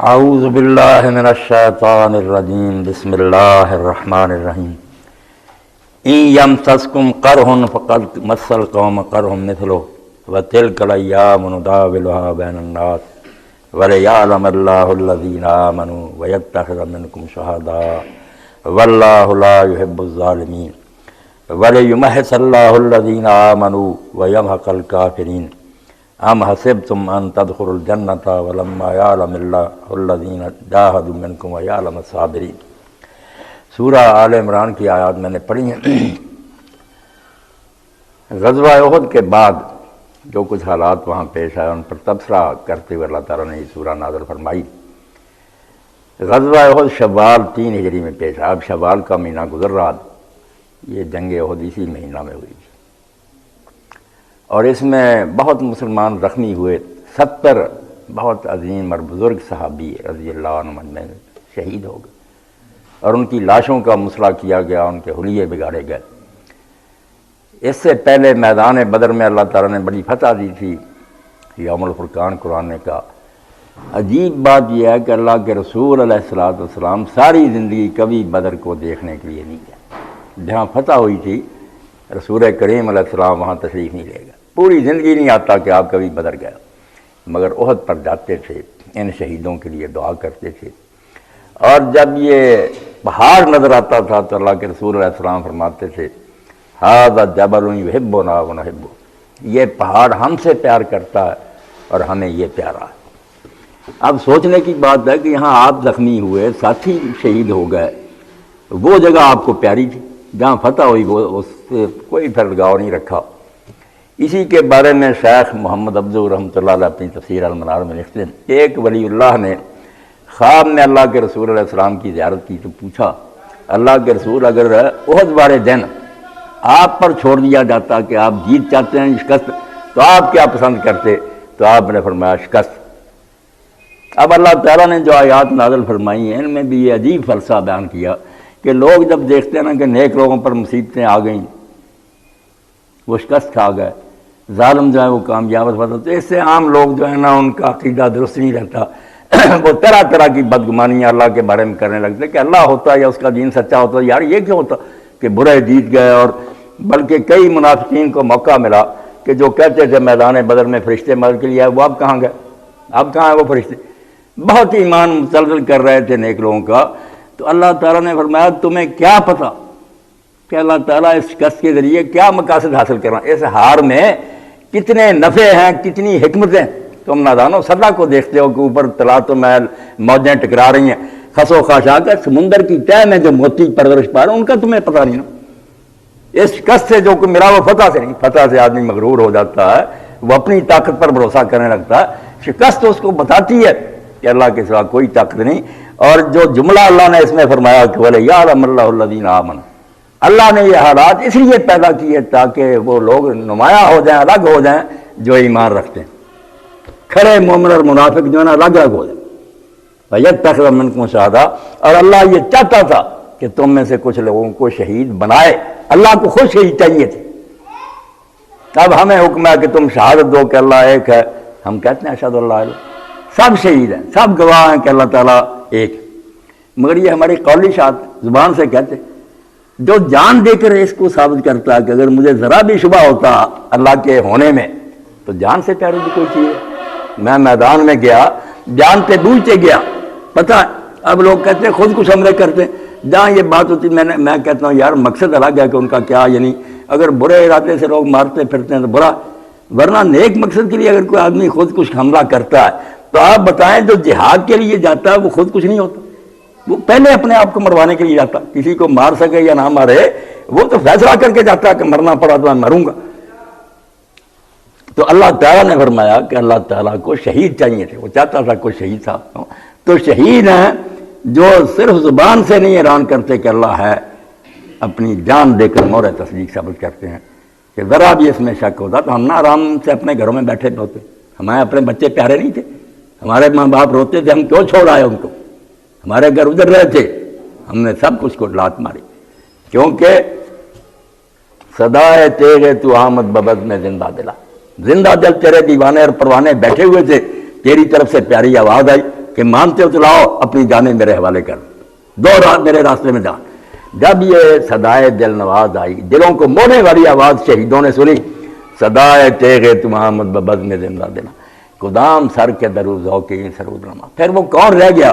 اعوذ باللہ من الشیطان الرجیم بسم اللہ الرحمن الرحیم ان یمسسکم قرح فقد مس القوم قرح مثلہ وتلک الایام نداولها بین الناس ولیعلم اللہ الذین آمنوا ویتخذ منکم شہداء واللہ لا یحب الظالمین ولیمحص اللہ الذین آمنوا ویمحق الکافرین ام حسبتم ان تدخلوا الجنۃ ولما یعلم اللہ الذین جاہدوا منکم ویعلم الصابرین۔ سورہ آل عمران کی آیات میں نے پڑھی ہیں۔ غزوہ احد کے بعد جو کچھ حالات وہاں پیش آئے ان پر تبصرہ کرتے ہوئے اللہ تعالیٰ نے یہ سورہ نازل فرمائی۔ غزوہ احد شوال 3 ہجری میں پیش آیا۔ اب شوال کا مہینہ گزر رہا، یہ جنگ احد اسی مہینہ میں ہوئی اور اس میں بہت مسلمان زخمی ہوئے۔ 70 بہت عظیم اور بزرگ صحابی رضی اللہ عنہم میں شہید ہو گئے اور ان کی لاشوں کا مسئلہ کیا گیا، ان کے حلیے بگاڑے گئے۔ اس سے پہلے میدان بدر میں اللہ تعالیٰ نے بڑی فتح دی تھی، یوم الفرقان قرآن نے کہا۔ عجیب بات یہ ہے کہ اللہ کے رسول علیہ الصلوۃ والسلام ساری زندگی کبھی بدر کو دیکھنے کے لیے نہیں گئے۔ جہاں فتح ہوئی تھی رسول کریم علیہ السلام وہاں تشریف نہیں لے گئے۔ پوری زندگی نہیں آتا کہ آپ کبھی بدر گئے، مگر احد پر جاتے تھے، ان شہیدوں کے لیے دعا کرتے تھے۔ اور جب یہ پہاڑ نظر آتا تھا تو اللہ کے رسول علیہ السلام فرماتے تھے ھذا جبل یحبنا ونحبہ، یہ پہاڑ ہم سے پیار کرتا ہے اور ہمیں یہ پیارا ہے۔ اب سوچنے کی بات ہے کہ یہاں آپ زخمی ہوئے، ساتھی شہید ہو گئے، وہ جگہ آپ کو پیاری تھی جہاں فتح ہوئی، وہ اس سے کوئی پھر لگاؤ نہیں رکھا۔ اسی کے بارے میں شیخ محمد افضل رحمۃ اللہ علیہ اپنی تفسیر المنار میں لکھتے ہیں، ایک ولی اللہ نے خواب میں اللہ کے رسول علیہ السلام کی زیارت کی تو پوچھا اللہ کے رسول اگر احد والے دن آپ پر چھوڑ دیا جاتا کہ آپ جیت چاہتے ہیں شکست تو آپ کیا پسند کرتے؟ تو آپ نے فرمایا شکست۔ اب اللہ تعالیٰ نے جو آیات نازل فرمائی ہیں ان میں بھی یہ عجیب فلسفہ بیان کیا کہ لوگ جب دیکھتے ہیں نا کہ نیک لوگوں پر مصیبتیں آ گئیں، وہ شکست کھا گئے، ظالم جو ہے وہ کامیاب ہوتا، تو اس سے عام لوگ جو ہے نا ان کا عقیدہ درست نہیں رہتا، وہ طرح طرح کی بدگمانیاں اللہ کے بارے میں کرنے لگتے کہ اللہ ہوتا یا اس کا دین سچا ہوتا، یار یہ کیوں ہوتا کہ برے جیت گئے۔ اور بلکہ کئی منافقین کو موقع ملا کہ جو کہتے تھے میدان بدر میں فرشتے مدد کے لیے آئے، وہ اب کہاں گئے؟ اب کہاں ہیں وہ فرشتے؟ بہت ایمان متزلزل کر رہے تھے نیک لوگوں کا۔ تو اللہ تعالیٰ نے فرمایا تمہیں کیا پتہ کہ اللہ تعالیٰ اس شکست کے ذریعے کیا مقاصد حاصل کر رہا ہے، اس ہار میں کتنے نفع ہیں، کتنی حکمتیں۔ تم نادانو سطح کو دیکھتے ہو کہ اوپر طلا تو محل موجیں ٹکرا رہی ہیں، خس و خاشاک سمندر کی تہ میں جو موتی پرورش پا رہے ہیں ان کا تمہیں پتہ نہیں نا۔ اس شکست سے جو کہ میرا وہ فتح سے نہیں، فتح سے آدمی مغرور ہو جاتا ہے، وہ اپنی طاقت پر بھروسہ کرنے لگتا ہے۔ شکست اس کو بتاتی ہے کہ اللہ کے سوا کوئی طاقت نہیں۔ اور جو جملہ اللہ نے اس میں فرمایا کہ وَلِيَعْلَمَ اللَّهُ الَّذِينَ آمَنُوا، اللہ نے یہ حالات اس لیے پیدا کیے تاکہ وہ لوگ نمایاں ہو جائیں، الگ ہو جائیں جو ایمان رکھتے ہیں۔ کھڑے مومن اور منافق جو ہے نا الگ الگ ہو جائیں۔ وَيَتَّخِذَ مِنكُمْ شُهَدَاءَ، اور اللہ یہ چاہتا تھا کہ تم میں سے کچھ لوگوں کو شہید بنائے، اللہ کو خود شہید چاہیے تھے۔ اب ہمیں حکم ہے کہ تم شہادت دو کہ اللہ ایک ہے، ہم کہتے ہیں اشہد اللہ الہ، سب شہید ہیں، سب گواہ ہیں کہ اللہ تعالیٰ ایک، مگر یہ ہماری قولی شہادت زبان سے کہتے ہیں۔ جو جان دے کر اس کو ثابت کرتا ہے کہ اگر مجھے ذرا بھی شبہ ہوتا اللہ کے ہونے میں تو جان سے پیاری بھی کوئی چیز ہے۔ میں میدان میں گیا، جانتے بوجھتے گیا، پتہ اب لوگ کہتے ہیں خود کچھ حملے کرتے ہیں، جہاں یہ بات ہوتی میں کہتا ہوں یار مقصد الگ ہے کہ ان کا کیا، یعنی اگر برے ارادے سے لوگ مارتے پھرتے ہیں تو برا، ورنہ نیک مقصد کے لیے اگر کوئی آدمی خود کچھ حملہ کرتا ہے تو آپ بتائیں جو جہاد کے لیے جاتا ہے وہ خود کچھ نہیں ہوتا، وہ پہلے اپنے آپ کو مروانے کے لیے جاتا، کسی کو مار سکے یا نہ مارے وہ تو فیصلہ کر کے جاتا ہے کہ مرنا پڑا تو میں مروں گا۔ تو اللہ تعالیٰ نے فرمایا کہ اللہ تعالیٰ کو شہید چاہیے تھے، وہ چاہتا تھا کوئی شہید تھا۔ تو شہید ہیں جو صرف زبان سے نہیں اعلان کرتے کہ اللہ ہے، اپنی جان دے کر مہر تصدیق ثابت کرتے ہیں کہ ذرا بھی اس میں شک ہوتا تو ہم نہ آرام سے اپنے گھروں میں بیٹھے ہوتے، ہمارے اپنے بچے پیارے نہیں تھے، ہمارے ماں باپ روتے تھے، ہم کیوں چھوڑ آئے ان کو، ہمارے گھر ادھر رہے تھے، ہم نے سب کچھ کو لات ماری، کیونکہ صدائے تیرے تو آمد ببد میں زندہ دلا، زندہ دل تیرے دیوانے اور پروانے بیٹھے ہوئے تھے، تیری طرف سے پیاری آواز آئی کہ مانتے ہو تو لاؤ اپنی جانیں میرے حوالے کر دو، میرے راستے میں جان۔ جب یہ صدائے دل نواز آئی، دلوں کو موڑنے والی آواز شہیدوں نے سنی، صدائے تیغ محمد ببد میں زندہ دینا قدام سر کے درو ذوقی سرود نما۔ پھر وہ کون رہ گیا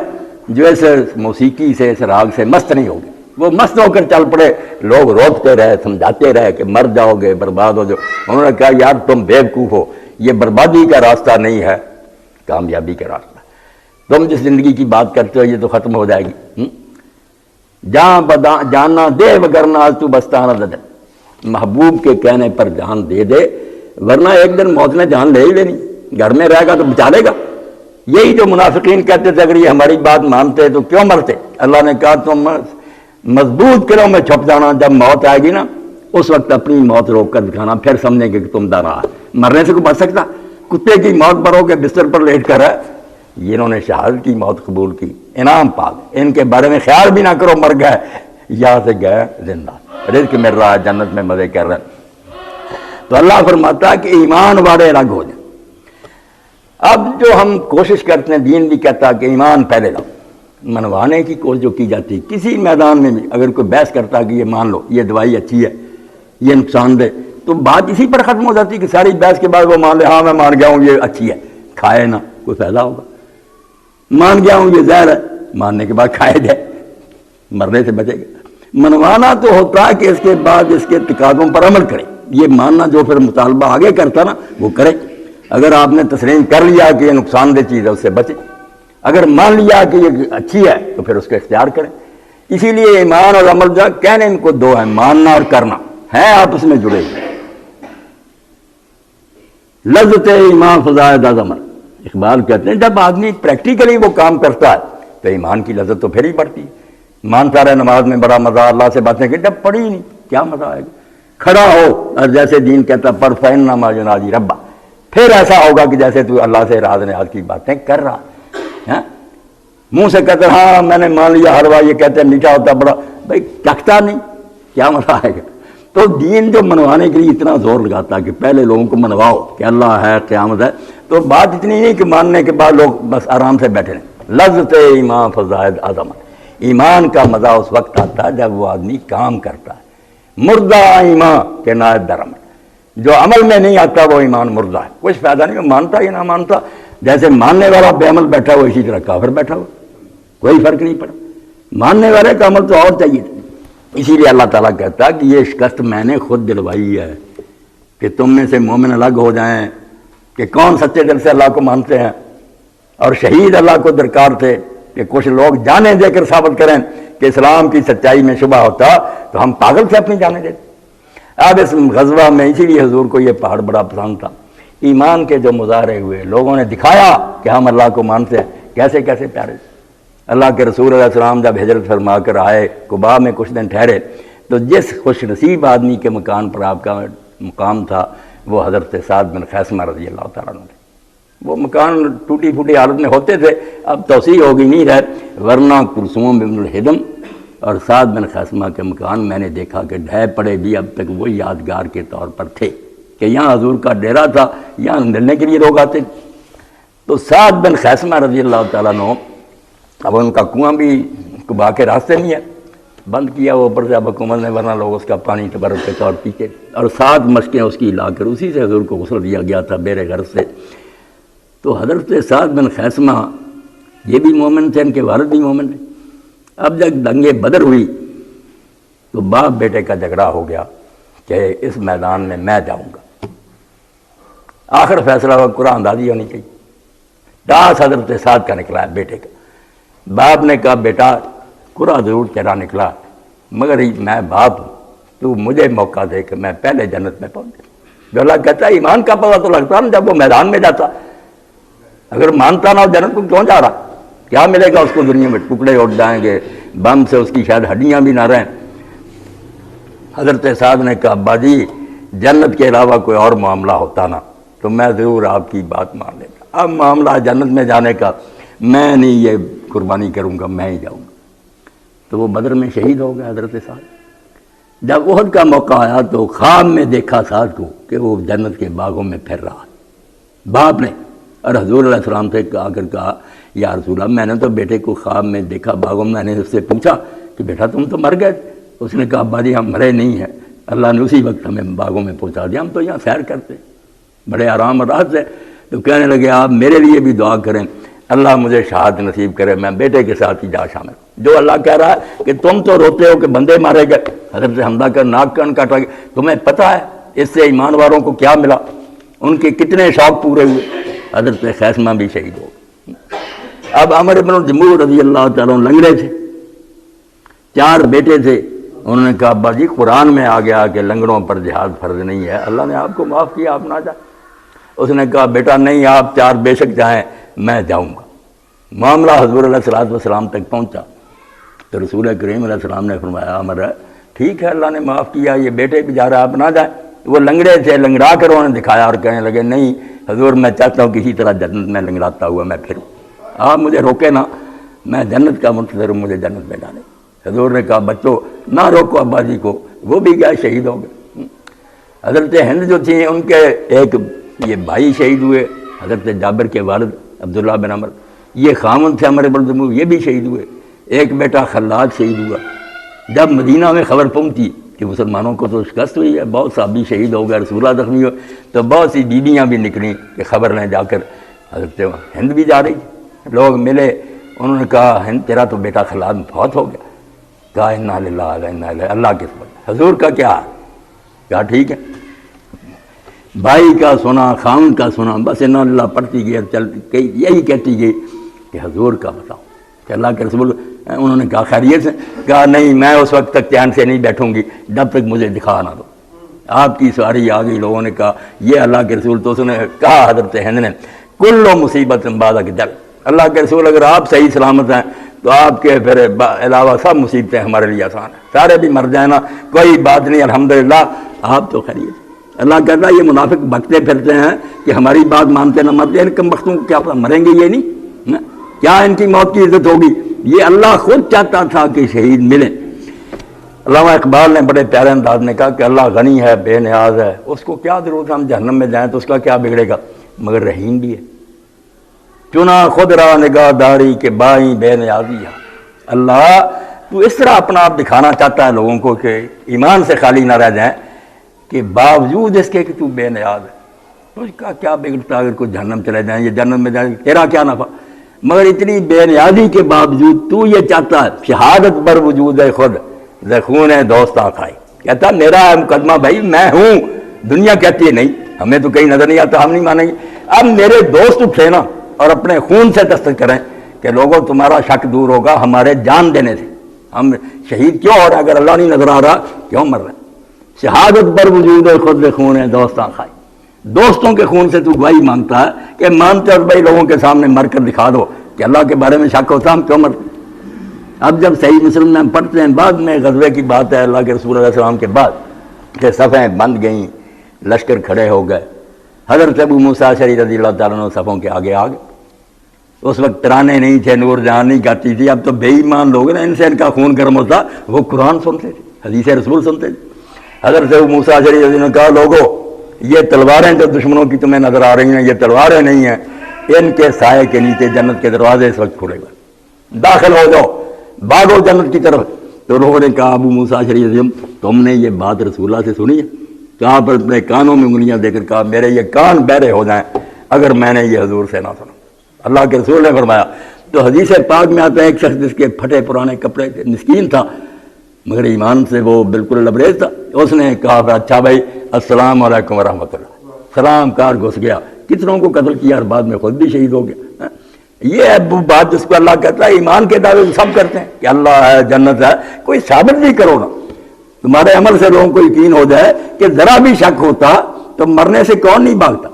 جو اس موسیقی سے، اس راگ سے مست نہیں ہو گیا؟ وہ مست ہو کر چل پڑے، لوگ روکتے رہے، سمجھاتے رہے کہ مر جاؤ گے، برباد ہو جاؤ۔ انہوں نے کہا یار تم بیوقوف ہو، یہ بربادی کا راستہ نہیں ہے، کامیابی کا راستہ۔ تم جس زندگی کی بات کرتے ہو یہ تو ختم ہو جائے گی۔ جاننا دے وگرنہ آج تو بستانہ ددن، محبوب کے کہنے پر جان دے دے، ورنہ ایک دن موت نے جان لے ہی لینی، گھر میں رہے گا تو بچا لے گا۔ یہی جو منافقین کہتے تھے اگر یہ ہماری بات مانتے تو کیوں مرتے؟ اللہ نے کہا تم مضبوط قلعوں میں چھپ جانا، جب موت آئے گی نا اس وقت اپنی موت روک کر دکھانا، پھر سمجھیں گے کہ تم ڈرا ہے۔ مرنے سے کوئی بچ سکتا؟ کتے کی موت مرو کے بستر پر لیٹ کر ہے، یہ انہوں نے شہادت کی موت قبول کی، انعام پا گئے۔ ان کے بارے میں خیال بھی نہ کرو مر گئے، یہاں سے گئے زندہ، رزق مل رہا ہے، جنت میں مزے کر رہے ہیں۔ تو اللہ فرماتا ہے کہ ایمان والے الگ ہو جائیں۔ اب جو ہم کوشش کرتے ہیں، دین بھی کہتا کہ ایمان پہلے لاؤ، منوانے کی کوشش جو کی جاتی ہے کسی میدان میں بھی، اگر کوئی بحث کرتا کہ یہ مان لو یہ دوائی اچھی ہے، یہ نقصان دہ، تو بات اسی پر ختم ہو جاتی کہ ساری بحث کے بعد وہ مان لے ہاں میں مان گیا ہوں یہ اچھی ہے، کھائے نہ کوئی فائدہ ہوگا۔ مان گیا ہوں یہ زہر ہے، ماننے کے بعد کھائے جائے، مرنے سے بچے گا۔ منوانا تو ہوتا ہے کہ اس کے بعد اس کے تقاضوں پر عمل کرے، یہ ماننا جو پھر مطالبہ آگے کرتا نا وہ کرے۔ اگر آپ نے تسلیم کر لیا کہ یہ نقصان دہ چیز ہے اس سے بچے، اگر مان لیا کہ یہ اچھی ہے تو پھر اس کو اختیار کریں۔ اسی لیے ایمان اور عمل جو کہنے ان کو دو ہیں، ماننا اور کرنا، ہیں آپس میں جڑے ہوئے۔ لذت ایمان فزائد از عمل، اقبال کہتے ہیں جب آدمی پریکٹیکلی وہ کام کرتا ہے تو ایمان کی لذت تو پھر ہی بڑھتی ہے۔ مانتا رہے نماز میں بڑا مزہ، اللہ سے باتیں کہ جب پڑھی ہی نہیں کیا مزہ آئے گا؟ کھڑا ہو اور جیسے دین کہتا پر فإنما ينادي ربا، پھر ایسا ہوگا کہ جیسے تو اللہ سے راز نیاز کی باتیں کر رہا ہے۔ منہ سے کہتے ہاں میں نے مان لیا حلوہ، یہ کہتے ہیں میٹھا ہوتا بڑا، بھائی چکھتا نہیں کیا مزہ آئے گا؟ تو دین جو منوانے کے لیے اتنا زور لگاتا ہے کہ پہلے لوگوں کو منواؤ کہ اللہ ہے، قیامت ہے، تو بات اتنی نہیں کہ ماننے کے بعد لوگ بس آرام سے بیٹھے رہیں۔ لذت ایمان فزائد از عمل، ایمان کا مزہ اس وقت آتا ہے جب وہ آدمی کام کرتا ہے۔ مردہ ایمان کے نائب در عمل، جو عمل میں نہیں آتا وہ ایمان مردہ ہے، کچھ فائدہ نہیں، وہ مانتا یا نہ مانتا، جیسے ماننے والا بے عمل بیٹھا ہوا اسی طرح کافر بیٹھا ہوا، کوئی فرق نہیں پڑا۔ ماننے والے کا عمل تو اور چاہیے۔ اسی لیے اللہ تعالیٰ کہتا ہے کہ یہ شکست میں نے خود دلوائی ہے کہ تم میں سے مومن الگ ہو جائیں، کہ کون سچے دل سے اللہ کو مانتے ہیں، اور شہید اللہ کو درکار تھے کہ کچھ لوگ جانیں دے کر ثابت کریں کہ اسلام کی سچائی میں شبہ ہوتا تو ہم پاگل سے اپنی جانیں دیتے۔ اب اس غزوہ میں اسی لیے حضور کو یہ پہاڑ بڑا پسند تھا، ایمان کے جو مظاہرے ہوئے، لوگوں نے دکھایا کہ ہم اللہ کو مانتے ہیں، کیسے کیسے پیارے۔ اللہ کے رسول علیہ السلام جب ہجرت فرما کر آئے، قباء میں کچھ دن ٹھہرے، تو جس خوش نصیب آدمی کے مکان پر آپ کا مقام تھا وہ حضرت سعد بن خیثمہ رضی اللہ تعالیٰ عنہ تھے۔ وہ مکان ٹوٹی پھوٹی حالت میں ہوتے تھے، اب توسیع ہوگی نہیں رہے، ورنہ کلثوم بن الہدم اور سعد بن خیثمہ کے مکان میں نے دیکھا کہ ڈھہ پڑے بھی اب تک وہ یادگار کے طور پر تھے کہ یہاں حضور کا ڈیرا تھا، یہاں ملنے کے لیے لوگ آتے۔ تو سعد بن خیثمہ رضی اللہ تعالیٰ عنہ، اب ان کا کنواں بھی قباء کے راستے میں ہے، بند کیا وہ اوپر سے اب حکومت نے، ورنہ لوگ اس کا پانی تبرک کے طور پیتے، اور 7 مشقیں اس کی لا کر اسی سے حضور کو غسل دیا گیا تھا بیر غرض سے۔ تو حضرت سعد بن خیثمہ یہ بھی مومن تھے، ان کے والد بھی مومن تھے۔ اب جب جنگ بدر ہوئی تو باپ بیٹے کا جھگڑا ہو گیا کہ اس میدان میں میں جاؤں گا۔ آخر فیصلہ ہوا قرآن اندازی ہونی چاہیے، ٹاس حضرت سعد کا نکلا ہے بیٹے کا۔ باپ نے کہا بیٹا قرآن ضرور تیرا نکلا مگر میں باپ ہوں، تو مجھے موقع دے کہ میں پہلے جنت میں پہنچ جاؤں۔ جو اللہ کہتا ہے ایمان کا پتہ تو لگتا نا جب وہ میدان میں جاتا، اگر مانتا نہ ہو جنت کو کیوں جا رہا؟ کیا ملے گا اس کو؟ دنیا میں ٹکڑے اٹھ جائیں گے، بم سے اس کی شاید ہڈیاں بھی نہ رہیں۔ حضرت سعد نے کہا ابا جی جنت کے علاوہ کوئی اور معاملہ ہوتا نا تو میں ضرور آپ کی بات مان لیتا، اب معاملہ جنت میں جانے کا، میں نہیں یہ قربانی کروں گا، میں ہی جاؤں گا۔ تو وہ بدر میں شہید ہو گئے حضرت سعد۔ جب احد کا موقع آیا تو خواب میں دیکھا سعد کو کہ وہ جنت کے باغوں میں پھر رہا، باپ نے اور حضور علیہ السلام سے آ کر کہا یا رسول اللہ میں نے تو بیٹے کو خواب میں دیکھا باغوں میں، میں نے اس سے پوچھا کہ بیٹا تم تو مر گئے، اس نے کہا ابا جی ہم مرے نہیں ہیں، اللہ نے اسی وقت ہمیں باغوں میں پہنچا دیا، ہم تو یہاں سیر کرتے بڑے آرام اور راحت سے۔ تو کہنے لگے آپ میرے لیے بھی دعا کریں، اللہ مجھے شہادت نصیب کرے، میں بیٹے کے ساتھ ہی جا شامل۔ جو اللہ کہہ رہا ہے کہ تم تو روتے ہو کہ بندے مارے گئے، حضرت حمزہ کا ناک کان کاٹا گیا، تمہیں پتہ ہے اس سے ایمان والوں کو کیا ملا، ان کے کتنے شوق پورے ہوئے، حضرت خیثمہ بھی شہید ہو گئے۔ اب عمر بن الجموع رضی اللہ تعالیٰ لنگڑے تھے، 4 بیٹے تھے، انہوں نے کہا ابا جی قرآن میں آ گیا کہ لنگڑوں پر جہاد فرض نہیں ہے، اللہ نے آپ کو معاف کیا، آپ نہ جائیں۔ اس نے کہا بیٹا نہیں، آپ 4 بے شک جائیں، میں جاؤں گا۔ معاملہ حضور علیہ السلام تک پہنچا تو رسول کریم علیہ السلام نے فرمایا عمر ٹھیک ہے اللہ نے معاف کیا، یہ بیٹے بھی جا رہا آپ نہ جائیں۔ وہ لنگڑے تھے، لنگڑا کر انہوں نے دکھایا اور کہنے لگے نہیں حضور میں چاہتا ہوں کسی طرح جنت میں لنگڑاتا ہوا میں پھروں، آپ مجھے روکے نہ، میں جنت کا منتظر ہوں، مجھے جنت میں ڈالیں۔ حضور نے کہا بچوں نہ روکو ابا جی کو، وہ بھی گئے شہید ہو گئے۔ حضرت ہند جو تھیں ان کے ایک یہ بھائی شہید ہوئے، حضرت جابر کے والد عبداللہ بن عمر، یہ خامن تھے عمر بن الجموع، یہ بھی شہید ہوئے۔ ایک بیٹا خلاد شہید ہوا۔ جب مدینہ میں خبر پہنچی کہ مسلمانوں کو تو شکست ہوئی ہے، بہت صحابی شہید ہو گئے، رسول اللہ زخمی ہوئے، تو بہت سی بیویاں بھی نکلیں کہ خبر لیں جا کر، حضرت ہند بھی جا رہی تھی۔ لوگ ملے، انہوں نے کہا ہند تیرا تو بیٹا خلاد بہت ہو گیا، کہا انا للہ و انا الیہ، اللہ کے سبب۔ حضور کا کیا حال؟ کہا ٹھیک ہے، بھائی کا سنا، خامن کا سنا، بس انا للہ پڑھتی گئی، چلتی یہی کہتی گئی کہ حضور کا بتاؤ کہ اللہ کے رسول۔ انہوں نے کہا خیریت سے؟ کہا نہیں میں اس وقت تک چین سے نہیں بیٹھوں گی جب تک مجھے دکھا نہ دو۔ آپ کی سواری آ گئی، لوگوں نے کہا یہ اللہ کے رسول، تو اس نے کہا حضرت ہند نے کلو مصیبت بعد جل، اللہ کے رسول اگر آپ صحیح سلامت ہیں تو آپ کے پھر علاوہ سب مصیبتیں ہمارے لیے آسان ہیں، سارے بھی مر جائیں نا کوئی بات نہیں، الحمدللہ آپ تو خیریت۔ اللہ کہتا ہے یہ منافق بکتے پھرتے ہیں کہ ہماری بات مانتے نہ مانتے، ان کم بختوں کو کیا پتہ مریں گے یہ نہیں، کیا ان کی موت کی عزت ہوگی؟ یہ اللہ خود چاہتا تھا کہ شہید ملیں۔ علامہ اقبال نے بڑے پیارے انداز میں کہا کہ اللہ غنی ہے، بے نیاز ہے، اس کو کیا ضرورت ہے ہم جہنم میں جائیں تو اس کا کیا بگڑے گا، مگر رحیم بھی ہے۔ چنا خود را نگاہ داری کے بائیں بے نیازی ہے۔ اللہ تو اس طرح اپنا آپ دکھانا چاہتا ہے لوگوں کو کہ ایمان سے خالی نہ رہ جائیں کہ باوجود اس کے کہ تو بے نیاز ہے، تو اس کا کیا بگڑتا اگر کوئی جہنم چلے جائیں یا جنت میں جائیں، تیرا کیا نفع؟ مگر اتنی بے نیازی کے باوجود تو یہ چاہتا ہے، شہادت بر وجود ہے خود زخون دوستاں کھائی، کہتا میرا ہے مقدمہ بھائی میں ہوں، دنیا کہتی ہے نہیں، ہمیں تو کہیں نظر نہیں آتا، ہم نہیں مانیں گے۔ اب میرے دوست اٹھے نا اور اپنے خون سے دستخط کریں کہ لوگوں تمہارا شک دور ہوگا ہمارے جان دینے سے، ہم شہید کیوں ہو رہے ہیں اگر اللہ نہیں نظر آ رہا کیوں مر رہے ہیں؟ شہادت بر وجود ہے خود خون دوستاں کھائی، دوستوں کے خون سے تو گواہی مانگتا ہے کہ مانتے اور بھائی لوگوں کے سامنے مر کر دکھا دو کہ اللہ کے بارے میں شک ہوتا ہم کیوں مرتے۔ اب جب صحیح مسلم میں ہم پڑھتے ہیں، بعد میں غزوے کی بات ہے اللہ کے رسول علیہ السلام کے بعد کہ صفیں بند گئیں، لشکر کھڑے ہو گئے، حضرت ابو موسیٰ اشعری رضی اللہ تعالیٰ عنہ صفوں کے آگے آ گئے۔ اس وقت ترانے نہیں تھے، نور جہاں نہیں گاتی تھی، اب تو بے ایمان لوگ نا، ان سے ان کا خون گرم ہوتا، وہ قرآن سنتے تھے، حدیث رسول سنتے تھے۔ حضرت ابو موسیٰ اشعری رضی اللہ عنہ نے کہا لوگو یہ تلواریں جو دشمنوں کی تمہیں نظر آ رہی ہیں یہ تلواریں نہیں ہیں، ان کے سائے کے نیچے جنت کے دروازے اس وقت کھلے گئے، داخل ہو جاؤ، بھاگو جنت کی طرف۔ تو لوگوں نے کہا ابو موسیٰ اشعری رضی اللہ عنہ تم نے یہ بات رسول اللہ سے سنی ہے؟ کہاں پر اپنے کانوں میں انگلیاں دے کر کہا میرے یہ کان بہرے ہو جائیں اگر میں نے یہ حضور سے نہ سنا۔ اللہ کے رسول نے فرمایا، تو حدیث پاک میں آتا ہے ایک شخص جس کے پھٹے پرانے کپڑے تھے، مسکین تھا مگر ایمان سے وہ بالکل لبریز تھا، اس نے کہا اچھا بھائی السلام علیکم ورحمۃ اللہ، سلام کار گھس گیا، کتنوں کو قتل کیا اور بعد میں خود بھی شہید ہو گیا۔ یہ ہے وہ بات جس کو اللہ کہتا ہے ایمان کے دعوے سب کرتے ہیں کہ اللہ ہے، جنت ہے، کوئی ثابت نہیں کرو نا، تمہارے عمل سے لوگوں کو یقین ہو جائے کہ ذرا بھی شک ہوتا تو مرنے سے کون نہیں بھاگتا۔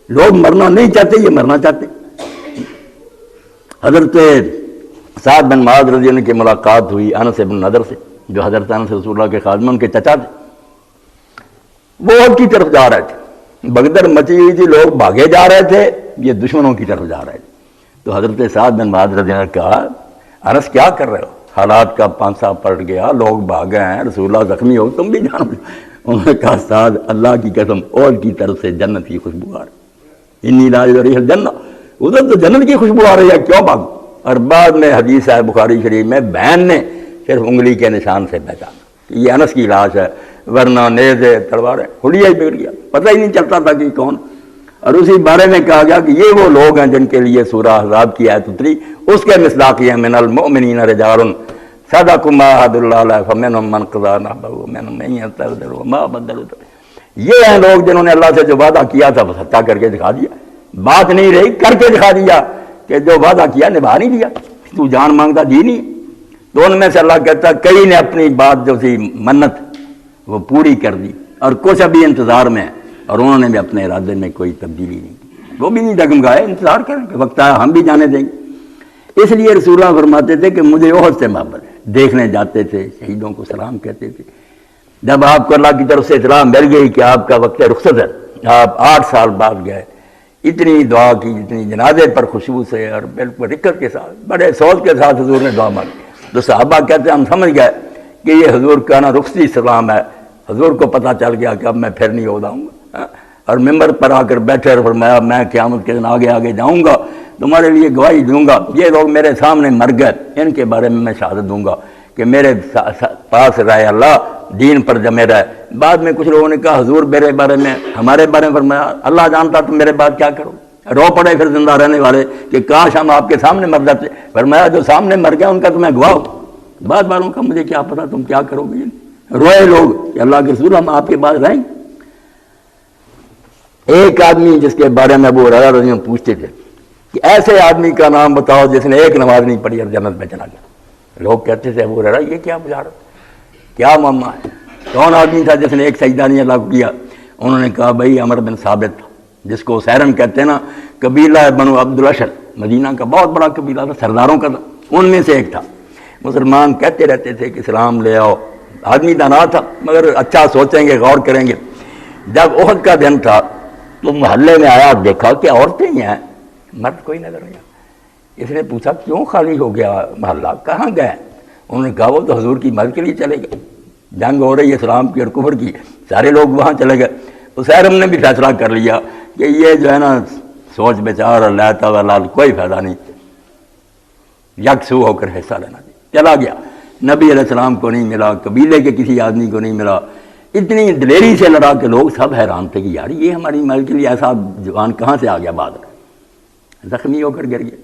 لوگ مرنا نہیں چاہتے، یہ مرنا چاہتے۔ حضرت سعد بن معاذ رضی اللہ عنہ کی ملاقات ہوئی انس بن نضر سے، جو حضرت انس رسول اللہ کے خادم ان کے چچا تھے، وہ عہد کی طرف جا رہے تھے، بگدڑ مچی ہوئی تھی، لوگ بھاگے جا رہے تھے، یہ دشمنوں کی طرف جا رہے تھے۔ تو حضرت سعد بن معاذ رضی اللہ عنہ نے کہا انس کیا کر رہے ہو، حالات کا پانسا پلٹ گیا، لوگ بھاگے ہیں، رسول اللہ زخمی ہو، تم بھی جانو۔ انہوں نے کہا سعد اللہ کی قسم عہد کی طرف سے جنت کی خوشبو آ رہی، انی لا یریح الجنہ، ادھر تو جنت کی خوشبو آ رہی ہے، کیوں بھاگ؟ اور بعد میں حدیث ہے بخاری شریف میں، بہن نے صرف انگلی کے نشان سے پہچانا کہ یہ انس کی لاش ہے، ورنہ نیزے تلواریں حلیہ ہی بگڑ گیا، پتہ ہی نہیں چلتا تھا کہ کون۔ اور اسی بارے میں کہا گیا کہ یہ وہ لوگ ہیں جن کے لیے سورہ احزاب کی آیت اتری، اس کے مصداقیہ من المؤمنین رجال صدقوا ما عاهدوا الله علیہ فمنهم من قضى نحبه ومنهم من ينتظر وما بدلوا تبدیلا۔ یہ ہیں لوگ جنہوں نے اللہ سے جو وعدہ کیا تھا وہ سچا کر کے دکھا دیا، بات نہیں رہی کر کے دکھا دیا کہ جو وعدہ کیا نبھا نہیں دیا، تو جان مانگتا دی نہیں۔ تو ان میں سے اللہ کہتا ہے کئی نے اپنی بات جو تھی منت وہ پوری کر دی، اور کچھ ابھی انتظار میں، اور انہوں نے بھی اپنے ارادے میں کوئی تبدیلی نہیں کی، وہ بھی نہیں ڈگمگائے، انتظار کریں کہ وقت آیا ہم بھی جانے دیں گے۔ اس لیے رسول اللہ فرماتے تھے کہ مجھے احد سے محبت ہے، دیکھنے جاتے تھے، شہیدوں کو سلام کہتے تھے۔ جب آپ کو اللہ کی طرف سے اطلاع مل گئی کہ آپ کا وقت رخصت ہے، آپ 8 سال بعد گئے، اتنی دعا کی جتنی جنازے پر خوشبو سے اور بالکل رکت کے ساتھ، بڑے سوچ کے ساتھ حضور نے دعا مانگی۔ تو صحابہ کہتے ہیں ہم سمجھ گئے کہ یہ حضور کا نا رخصتی سلام ہے، حضور کو پتہ چل گیا کہ اب میں پھر نہیں عہدہ ہوں گا، اور ممبر پر آ کر بیٹھے اور فرمایا میں قیامت کے دن آگے آگے جاؤں گا، تمہارے لیے گواہی دوں گا، یہ لوگ میرے سامنے مر گئے، ان کے بارے میں میں شہادت دوں گا کہ میرے پاس رہے اللہ، دین پر جمے رہے۔ بعد میں کچھ لوگوں نے کہا حضور میرے بارے میں، ہمارے بارے میں فرمایا اللہ جانتا تم میرے بعد کیا کرو، رو پڑے پھر زندہ رہنے والے کہ کاش ہم آپ کے سامنے مر جاتے۔ فرمایا جو سامنے مر گیا ان کا تمہیں گواہ ہو، بعد والوں کا مجھے کیا پتا تم کیا کرو گے۔ روئے لوگ کہ اللہ کے رسول ہم آپ کے بعد رہیں گے۔ ایک آدمی جس کے بارے میں ابو ہریرہ رضی اللہ عنہ پوچھتے تھے کہ ایسے آدمی کا نام بتاؤ جس نے ایک نماز نہیں پڑھی اور جنت میں چلا گیا۔ لوگ کہتے تھے ابو ہریرہ یہ کیا بجارت، کیا معاملہ ہے، کون آدمی تھا جس نے ایک سجدہ نہیں اللہ کو کیا؟ انہوں نے کہا بھائی عمر بن ثابت تھا، جس کو سیرن کہتے ہیں نا، قبیلہ بنو عبد الاشر، مدینہ کا بہت بڑا قبیلہ تھا، سرداروں کا تھا، ان میں سے ایک تھا۔ مسلمان کہتے رہتے تھے کہ اسلام لے آؤ، آدمی دانا تھا مگر اچھا سوچیں گے غور کریں گے۔ جب احد کا دن تھا تو محلے میں آیا، دیکھا کہ عورتیں ہی ہیں، مرد کوئی نظر نہیں آیا۔ اس نے پوچھا کیوں خالی ہو گیا محلہ، کہاں گئے؟ انہوں نے کہا وہ تو حضور کی مدد کے لیے چلے گئے، جنگ ہو رہی ہے اسلام کی اور کفر کی، سارے لوگ وہاں چلے گئے۔ اسیرم نے بھی فیصلہ کر لیا کہ یہ جو ہے نا سوچ بچار اور لیتا و لال کوئی فائدہ نہیں، یکسو ہو کر حصہ لینا چاہیے۔ چلا گیا، نبی علیہ السلام کو نہیں ملا، قبیلے کے کسی آدمی کو نہیں ملا، اتنی دلیری سے لڑا کہ لوگ سب حیران تھے کہ یار یہ ہماری مل کے لیے ایسا جوان کہاں سے آ گیا، بعد زخمی ہو کر گر گیا۔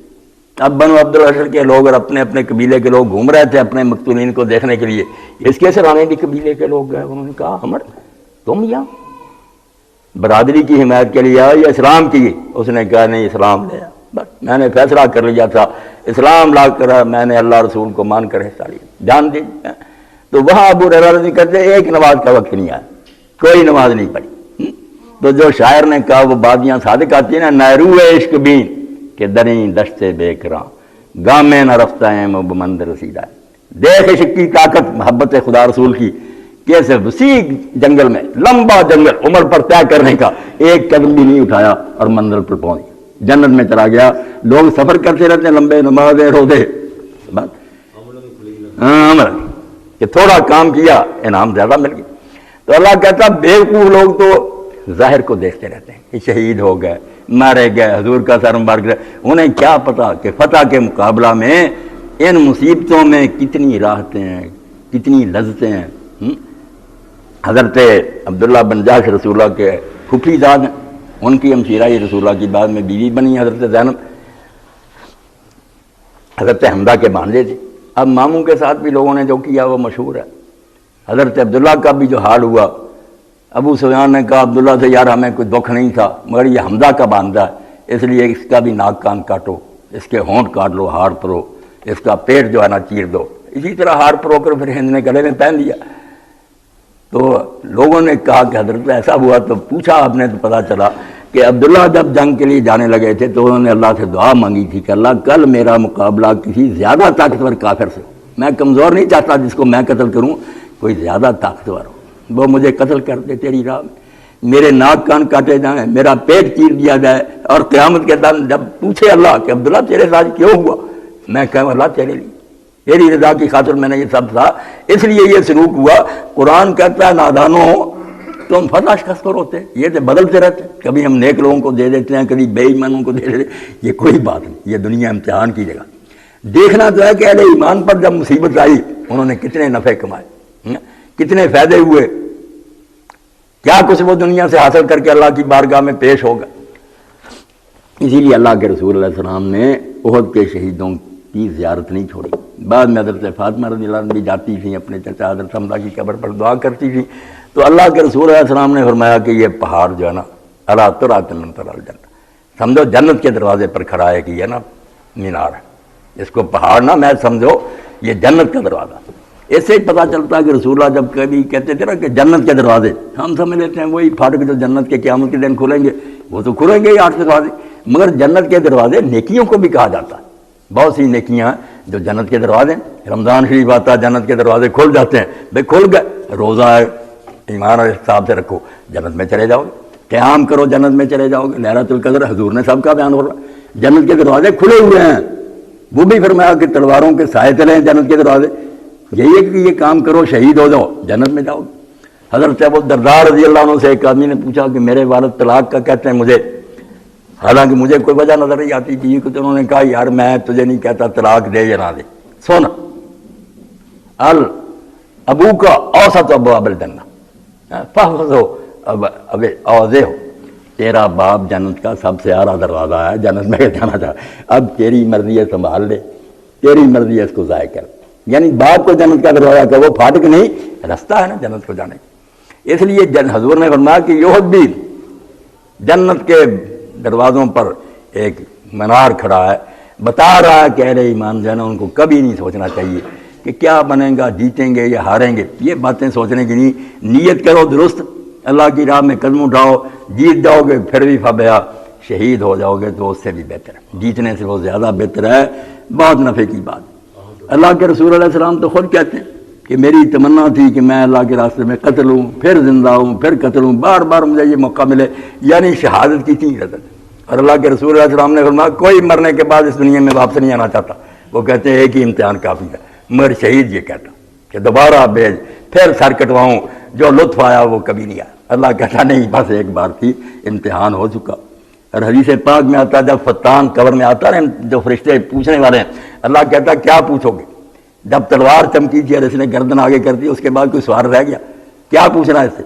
اب بنو عبد الاشر کے لوگ اور اپنے اپنے قبیلے کے لوگ گھوم رہے تھے اپنے مقتولین کو دیکھنے کے لیے، اس کے سرانے بھی قبیلے کے لوگ گئے۔ انہوں نے کہا عمر تم یہاں برادری کی حمایت کے لیے آئے یا اسلام کی؟ اس نے کہا نہیں اسلام لے آ، بس میں نے فیصلہ کر لیا تھا، اسلام لا کر میں نے اللہ رسول کو مان کر حصہ لیا، جان دی۔ تو وہاں ابو ہریرہ رضی کرتے ایک نماز کا وقت نہیں آیا، کوئی نماز نہیں پڑھی۔ تو جو شاعر نے کہا وہ بادیاں صادق آتی ہیں نا، نیرو عشق بین کہ دریں دشت بے کراں گامے نہ رفتہ ہیں مند رسیدہ، دیکھ عشق کی طاقت محبت خدا رسول کی، کیسے وسیع جنگل میں، لمبا جنگل عمر پر طے کرنے کا، ایک قدم بھی نہیں اٹھایا اور منزل پر پہنچ گیا، جنت میں چلا گیا۔ لوگ سفر کرتے رہتے ہیں، لمبے نمازیں روزے، بس عمر کہ تھوڑا کام کیا انعام زیادہ مل گیا۔ تو اللہ کہتا بیوقوف لوگ تو ظاہر کو دیکھتے رہتے ہیں کہ شہید ہو گئے، مارے گئے، حضور کا سر مبارک گئے، انہیں کیا پتا کہ فتح کے مقابلہ میں ان مصیبتوں میں کتنی راحتیں ہیں، کتنی لذتیں ہیں۔ حضرت عبداللہ بن جاش رسول اللہ کے پھوپھی زاد ہیں، ان کی ہمشیرہ رسول اللہ کی بعد میں بیوی بنی حضرت زینب، حضرت حمزہ کے بھانجے تھے۔ اب ماموں کے ساتھ بھی لوگوں نے جو کیا وہ مشہور ہے۔ حضرت عبداللہ کا بھی جو حال ہوا، ابو سفیان نے کہا عبداللہ سے یار ہمیں کوئی دکھ نہیں تھا مگر یہ حمزہ کا باندھا ہے، اس لیے اس کا بھی ناک کان کاٹو، اس کے ہونٹ کاٹ لو، ہار پرو، اس کا پیٹ جو ہے نا چیر دو۔ اسی طرح ہار پرو کر پھر ہند نے گلے میں پہن دیا۔ تو لوگوں نے کہا کہ حضرت ایسا ہوا، تو پوچھا آپ نے تو پتہ چلا کہ عبداللہ جب جنگ کے لیے جانے لگے تھے تو انہوں نے اللہ سے دعا مانگی تھی کہ اللہ کل میرا مقابلہ کسی زیادہ طاقتور کافر سے ہو، میں کمزور نہیں چاہتا جس کو میں قتل کروں، کوئی زیادہ طاقتور ہو، وہ مجھے قتل کر دے تیری راہ میں، میرے ناک کان کاٹے جائیں، میرا پیٹ چیر دیا جائے، اور قیامت کے دن جب پوچھے اللہ کہ عبداللہ تیرے ساتھ کیوں ہوا، میں کہوں اللہ تیرے لیے، تیری رضا کی خاطر میں نے یہ سب تھا، اس لیے یہ سلوک ہوا۔ قرآن کہتا ہے نادانوں تو ہم فتح شکست پر ہوتے ہیں، یہ تو بدلتے رہتے ہیں، کبھی ہم نیک لوگوں کو دے دیتے ہیں، کبھی بے ایمانوں کو دے دیتے ہیں، یہ کوئی بات نہیں، یہ دنیا امتحان کی جگہ۔ دیکھنا تو ہے کہ اہل ایمان پر جب مصیبت آئی انہوں نے کتنے نفع کمائے، کتنے فائدے ہوئے، کیا کچھ وہ دنیا سے حاصل کر کے اللہ کی بارگاہ میں پیش ہوگا۔ اسی لیے اللہ کے رسول علیہ السلام نے احد کے شہیدوں کی زیارت نہیں چھوڑی۔ بعد میں حضرت فاطمہ رضی اللہ عنہ بھی جاتی تھیں، اپنے چچا حضرت حمزہ کی قبر پر دعا کرتی تھیں، تو اللہ کے رسول علیہ السلام نے فرمایا کہ یہ پہاڑ جو ہے نا اللہ ترات من ترال الجنہ، سمجھو جنت کے دروازے پر کھڑا ہے کہ یہ نا مینار ہے، اس کو پہاڑ نہ میں سمجھو یہ جنت کا دروازہ۔ اس سے پتہ چلتا ہے کہ رسول اللہ جب کبھی کہتے تھے نا کہ جنت کے دروازے، ہم سمجھ لیتے ہیں وہی پھاٹک جو جنت کے قیامت کے دن کھلیں گے، وہ تو کھلیں گے ہی 8 دروازے، مگر جنت کے دروازے نیکیوں کو بھی کہا جاتا ہے۔ بہت سی نیکیاں جو جنت کے دروازے، رمضان شریف آتا ہے جنت کے دروازے کھل جاتے ہیں، بھائی کھل گئے، روزہ ہے ایمان اور حساب سے رکھو جنت میں چلے جاؤ گے، قیام کرو جنت میں چلے جاؤ گے، لیلۃ القدر حضور نے سب کا بیان ہو رہا ہے، جنت کے دروازے کھلے ہوئے ہیں۔ وہ بھی فرمایا کہ تلواروں کے سائے تلے ہیں جنت کے دروازے، یہی ہے کہ یہ کام کرو شہید ہو جاؤ جنت میں جاؤ گے۔ حضرت ابو الدرداء رضی اللہ عنہ سے ایک آدمی نے پوچھا کہ میرے والد طلاق کا کہتے ہیں مجھے، حالانکہ مجھے کوئی وجہ نظر نہیں آتی تھی، کہ انہوں نے کہا یار میں تجھے نہیں کہتا طلاق دے یا نہ دے، سن ابو کا اوسط ابواب الجنہ فحفظو اب اوزے ہو، تیرا باپ جنت کا سب سے اعلیٰ دروازہ ہے، جنت میں جانا چاہ، اب تیری مرضی ہے سنبھال لے، تیری مرضی ہے اس کو ضائع کر، یعنی باپ کو جنت کا دروازہ کہ وہ پھاٹک نہیں، رستہ ہے نا جنت کو جانے کا۔ اس لیے حضور نے فرمایا کہ یہود بھی جنت کے دروازوں پر ایک منار کھڑا ہے، بتا رہا ہے کہ اہل ایمان جو ہے نا ان کو کبھی نہیں سوچنا چاہیے کہ کیا بنیں گا، جیتیں گے یا ہاریں گے، یہ باتیں سوچنے کی نہیں، نیت کرو درست، اللہ کی راہ میں قدم اٹھاؤ، جیت جاؤ گے پھر بھی فبیا، شہید ہو جاؤ گے تو اس سے بھی بہتر ہے، جیتنے سے وہ زیادہ بہتر ہے، بہت نفع کی بات۔ اللہ کے رسول علیہ السلام تو خود کہتے ہیں کہ میری تمنا تھی کہ میں اللہ کے راستے میں قتل ہوں، پھر زندہ ہوں، پھر قتل ہوں، بار بار مجھے یہ موقع ملے، یعنی شہادت کی تھی عزت۔ اور اللہ کے رسول علیہ السلام نے فرمایا کوئی مرنے کے بعد اس دنیا میں واپس نہیں آنا چاہتا، وہ کہتے ہیں ایک ہی امتحان کافی ہے، مگر شہید یہ کہتا کہ دوبارہ بھیج، پھر سر کٹواؤں، جو لطف آیا وہ کبھی نہیں آیا۔ اللہ کہتا نہیں، بس ایک بار تھی، امتحان ہو چکا۔ اور حدیث پاک میں آتا جب فتان قبر میں آتا ہے جو فرشتے پوچھنے والے ہیں، اللہ کہتا کیا پوچھو گے؟ جب تلوار چمکی تھی اور اس نے گردن آگے کر دی، اس کے بعد کوئی سوال رہ گیا؟ کیا پوچھنا ہے اس سے؟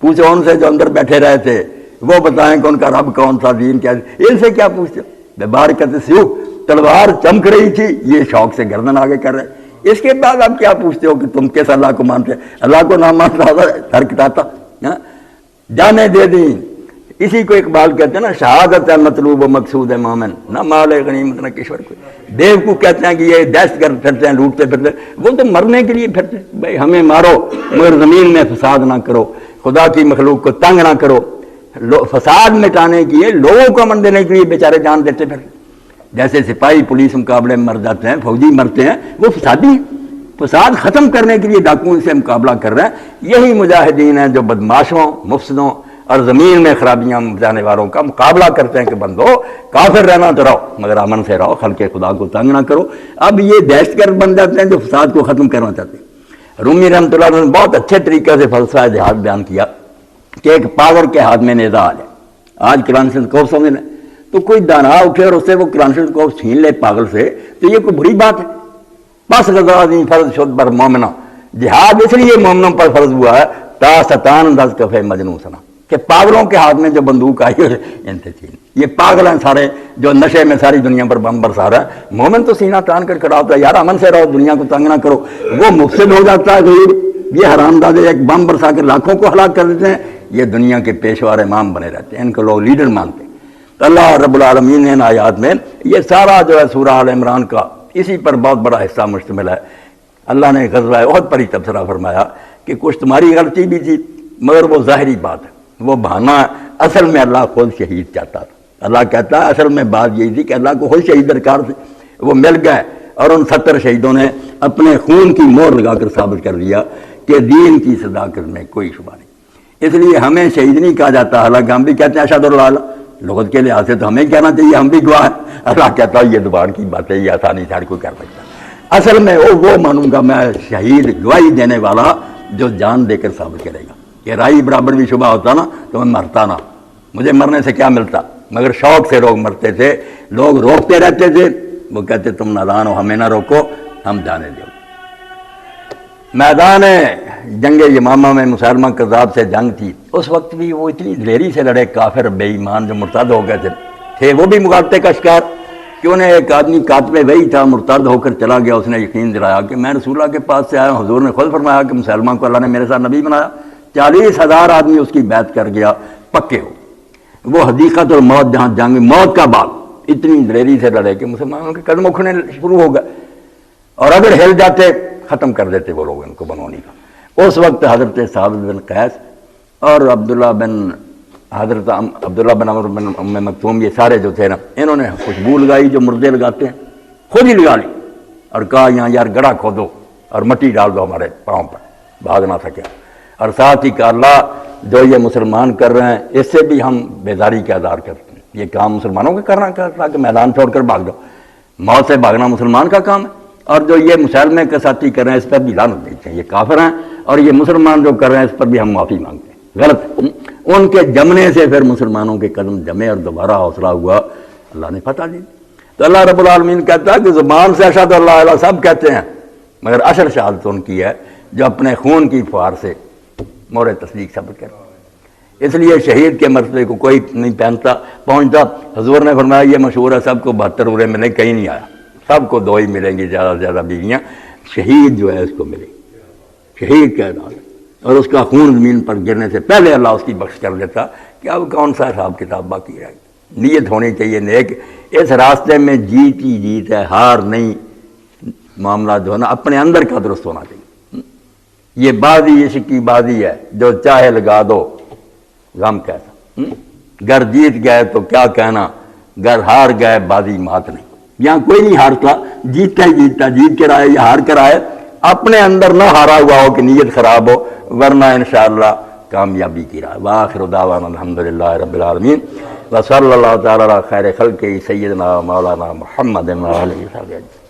پوچھو ان سے جو اندر بیٹھے رہے تھے، وہ بتائیں کہ ان کا رب کون سا، دین کیا، ان سے کیا پوچھتے ہو؟ بارکت سیو، تلوار چمک رہی تھی، یہ شوق سے گردن آگے کر رہے، اس کے بعد آپ کیا پوچھتے ہو کہ تم کس اللہ کو مانتے؟ اللہ کو نہ مانتا سر کٹاتا، جانے دے دیں۔ اسی کو اقبال کہتے ہیں نا، شہادت ہے مطلوب و مقصود ہے مومن، نہ مال غنیمت نہ کشور کو۔ بیوقوف کہتے ہیں کہ یہ دہشت گرد پھرتے ہیں، لوٹتے پھرتے، وہ تو مرنے کے لیے پھرتے ہیں، بھائی ہمیں مارو مگر زمین میں فساد نہ کرو، خدا کی مخلوق کو تنگ نہ کرو۔ فساد مٹانے کے لیے، لوگوں کو امن دینے کے لیے بیچارے جان دیتے پھرتے، جیسے سپاہی پولیس مقابلے میں مر جاتے ہیں، فوجی مرتے ہیں، وہ فسادی ہیں، فساد ختم کرنے کے لیے ڈاکوؤں سے مقابلہ کر رہے ہیں۔ یہی مجاہدین ہیں جو بدماشوں، مفسدوں اور زمین میں خرابیاں مچانے والوں کا مقابلہ کرتے ہیں کہ بندو کافر رہنا تو رہو مگر امن سے رہو، خلق خدا کو تنگ نہ کرو۔ اب یہ دہشت گرد بن جاتے ہیں جو فساد کو ختم کرنا چاہتے ہیں۔ رومی رحمۃ اللہ علیہ نے بہت اچھے طریقے سے فلسفہ جہاد بیان کیا کہ ایک پاگل کے ہاتھ میں نیزہ آ جائے، آج کلاشنکوف سمجھ لیں، تو کوئی دانا اٹھے اور اس سے وہ کلاشنکوف چھین لے پاگل سے، تو یہ کوئی بری بات ہے؟ بس غزوہ دین فرض شد بر مومنہ، جہاد اس لیے مومنوں پر فرض ہوا ہے تا ستان انداز کفے مجنون سنا، کہ پاگلوں کے ہاتھ میں جو بندوق آئی ان سے چھین، یہ پاگل ہیں سارے جو نشے میں ساری دنیا پر بم برسا رہا ہے۔ مومن تو سینہ تان کر کھڑا ہوتا ہے، یار امن سے رہو، دنیا کو تنگ نہ کرو، وہ مفسد ہو جاتا ہے غریب، یہ حرام دادے ایک بم برسا کے لاکھوں کو ہلاک کر دیتے ہیں، یہ دنیا کے پیشوار امام بنے رہتے ہیں، ان کو لوگ لیڈر مانتے ہیں۔ تو اللہ رب العالمین نے ان آیات میں یہ سارا جو ہے سورہ آل عمران کا اسی پر بہت بڑا حصہ مشتمل ہے۔ اللہ نے غزوہ احد پر ہی تبصرہ فرمایا کہ کچھ تمہاری غلطی بھی تھی مگر وہ ظاہری بات ہے، وہ بہانہ ہے، اصل میں اللہ خود شہید چاہتا تھا۔ اللہ کہتا ہے اصل میں بات یہی تھی کہ اللہ کو خود شہید درکار تھے، وہ مل گئے، اور ان 70 شہیدوں نے اپنے خون کی مہر لگا کر ثابت کر دیا کہ دین کی صداقت میں کوئی شبہ نہیں۔ اس لیے ہمیں شہید نہیں کہا جاتا، حالانکہ ہم بھی کہتے ہیں اشہد اللہ، لغت کے لحاظ سے تو ہمیں کہنا چاہیے، ہم بھی گواہ ہیں۔ اللہ کہتا ہے یہ زبان کی بات ہے، یہ آسانی سے ہر کوئی کر سکتا، اصل میں وہ مانوں گا میں شہید، گواہی دینے والا جو جان دے کر ثابت کرے گا۔ کہ رائی برابر بھی شبہ ہوتا نا تو میں مرتا نہ، مجھے مرنے سے کیا ملتا، مگر شوق سے لوگ مرتے تھے، لوگ روکتے رہتے تھے، وہ کہتے تم نادان ہو، ہمیں نہ روکو، ہم جانے دو۔ میدان جنگ یمامہ میں مسلمہ کذاب سے جنگ تھی، اس وقت بھی وہ اتنی دلیری سے لڑے، کافر بے ایمان جو مرتد ہو گئے تھے وہ بھی مغالطے کا شکار، کہ انہیں ایک آدمی کاتب وحی تھا، مرتد ہو کر چلا گیا، اس نے یقین دلایا کہ میں رسول اللہ کے پاس سے آیا ہوں، حضور نے خود فرمایا کہ مسلمان کو اللہ نے میرے ساتھ نبی بنایا، 40,000 آدمی اس کی بیعت کر گیا، پکے ہو۔ وہ حدیقت اور موت جہاں جنگ موت کا باغ، اتنی دلیری سے لڑے کہ مسلمانوں کے قدم اٹھنے شروع ہو گئے، اور اگر ہل جاتے ختم کر دیتے وہ لوگ ان کو بنونی کا۔ اس وقت حضرت ثابت بن قیس اور عبداللہ بن عمر بن ام مکتوم، یہ سارے جو تھے نا، انہوں نے خوشبو لگائی جو مردے لگاتے ہیں، خود ہی لگا لی، اور کہا یہاں یار گڑھا کھودو اور مٹی ڈال دو ہمارے پاؤں پر، بھاگ نہ سکے، اور ساتھ ہی کہا اللہ جو یہ مسلمان کر رہے ہیں اس سے بھی ہم بیداری کا اظہار کرتے ہیں، یہ کام مسلمانوں کا کرنا تاکہ میدان چھوڑ کر بھاگ جاؤ، موت سے بھاگنا مسلمان کا کام ہے، اور جو یہ مسلمے کے ساتھی کر رہے ہیں اس پر بھی لعنت دیتے ہیں، یہ کافر ہیں، اور یہ مسلمان جو کر رہے ہیں اس پر بھی ہم معافی مانگتے ہیں، غلط۔ ان کے جمنے سے پھر مسلمانوں کے قدم جمے اور دوبارہ حوصلہ ہوا، اللہ نے فتح دی۔ تو اللہ رب العالمین کہتا ہے کہ زبان سے اشہد اللہ الہ سب کہتے ہیں، مگر اشر شہادت ان کی ہے جو اپنے خون کی فوار سے مہر تصدیق ثبت کرتے ہیں۔ اس لیے شہید کے مرتبے کو کوئی نہیں پہنچتا۔ حضور نے فرمایا یہ مشہور ہے، سب کو 72 عمریں ملیں، کہیں نہیں آیا، سب کو 2 ہی ملیں گی زیادہ سے زیادہ بیویاں، شہید جو ہے اس کو ملے گی، شہید کا اعلان، اور اس کا خون زمین پر گرنے سے پہلے اللہ اس کی بخش کر دیتا کہ اب کون سا حساب کتاب باقی رہے گی۔ نیت ہونی چاہیے نیک، اس راستے میں جیت ہی جیت ہے، ہار نہیں، معاملہ جو ہے نا اپنے اندر کا درست ہونا چاہیے۔ یہ بازی عشق کی بازی ہے، جو چاہے لگا دو، غم کیسا، گر جیت گئے تو کیا کہنا، گر ہار گئے بازی مات نہیں۔ یہاں کوئی نہیں ہارتا، جیتتا ہی جیتتا، جیت کر آئے یا ہار کر آئے، اپنے اندر نہ ہارا ہوا ہو کہ نیت خراب ہو، ورنہ انشاءاللہ کامیابی کی راہ۔ وآخر دعوانا الحمدللہ رب العالمین، وصلی اللہ تعالی علی خیر خلقہ سیدنا مولانا محمد وعلیہ وسلم۔